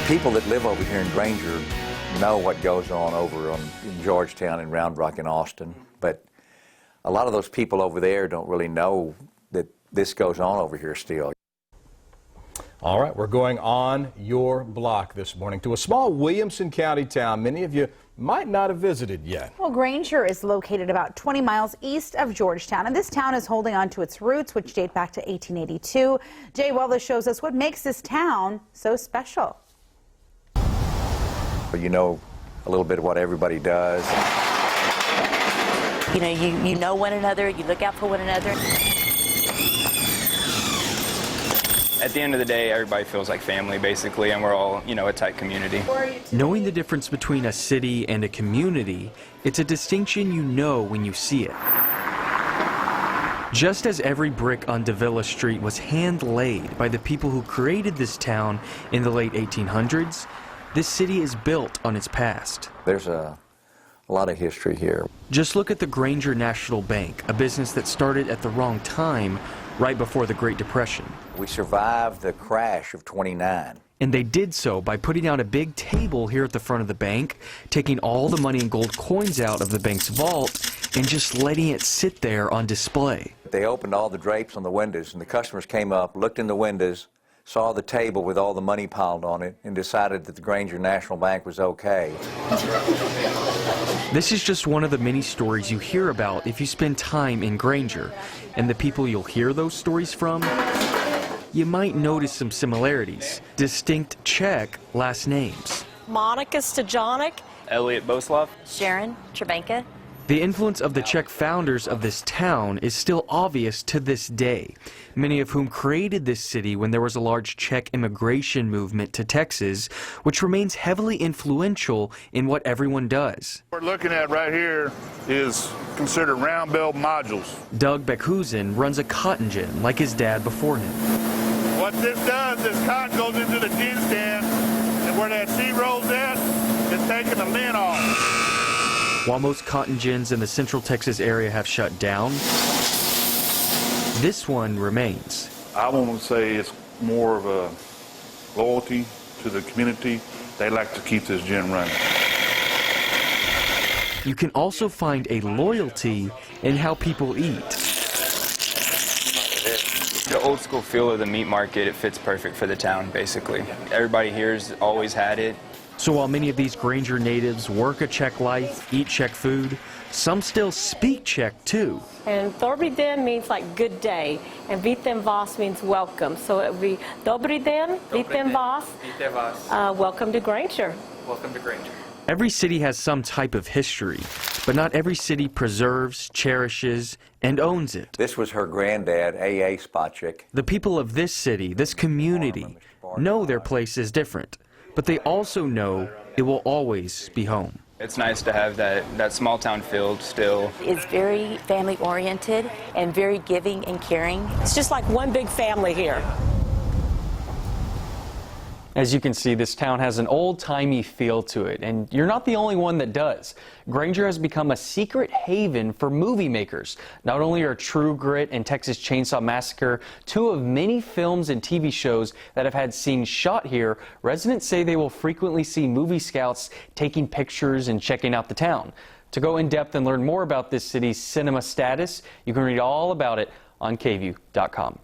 People that live over here in Granger know what goes on over in Georgetown and Round Rock and Austin, but a lot of those people over there don't really know that this goes on over here still. All right, we're going on your block this morning to a small Williamson County town many of you might not have visited yet. Well, Granger is located about 20 miles east of Georgetown, and this town is holding on to its roots, which date back to 1882. Jay Wallace shows us what makes this town so special. You know a little bit of what everybody does. You know, you know one another, you look out for one another. At the end of the day, everybody feels like family, basically, and we're all, you know, a tight community. Knowing the difference between a city and a community, it's a distinction you know when you see it. Just as every brick on Davila Street was hand-laid by the people who created this town in the late 1800s, this city is built on its past. There's a lot of history here. Just look at the Granger National Bank, a business that started at the wrong time, right before the Great Depression. We survived the crash of '29. And they did so by putting out a big table here at the front of the bank, taking all the money and gold coins out of the bank's vault, and just letting it sit there on display. They opened all the drapes on the windows, and the customers came up, looked in the windows, saw the table with all the money piled on it, and decided that the Granger National Bank was okay. This is just one of the many stories you hear about if you spend time in Granger. And the people you'll hear those stories from, you might notice some similarities. Distinct Czech last names. Monica Stajonic. Elliot Boslov. Sharon Trebanka. The influence of the Czech founders of this town is still obvious to this day, many of whom created this city when there was a large Czech immigration movement to Texas, which remains heavily influential in what everyone does. What we're looking at right here is considered round bell modules. Doug Beckhusen runs a cotton gin like his dad before him. What this does is cotton goes into the gin stand, and where that seat rolls in, it's taking the lid off. While most cotton gins in the Central Texas area have shut down, this one remains. I want to say it's more of a loyalty to the community. They like to keep this gin running. You can also find a loyalty in how people eat. The old school feel of the meat market, it fits perfect for the town, basically. Everybody here's always had it. So while many of these Granger natives work a Czech life, eat Czech food, some still speak Czech too. And Dobrý den means like good day, and Vítem vás means welcome. So it would be Dobrý den, Vítem vás, welcome to Granger. Welcome to Granger. Every city has some type of history, but not every city preserves, cherishes, and owns it. This was her granddad, A.A. Spacek. The people of this city, this community, know their place is different, but they also know it will always be home. It's nice to have that small town feel still. It's very family oriented and very giving and caring. It's just like one big family here. As you can see, this town has an old-timey feel to it, and you're not the only one that does. Granger has become a secret haven for movie makers. Not only are True Grit and Texas Chainsaw Massacre two of many films and TV shows that have had scenes shot here, residents say they will frequently see movie scouts taking pictures and checking out the town. To go in depth and learn more about this city's cinema status, you can read all about it on kview.com.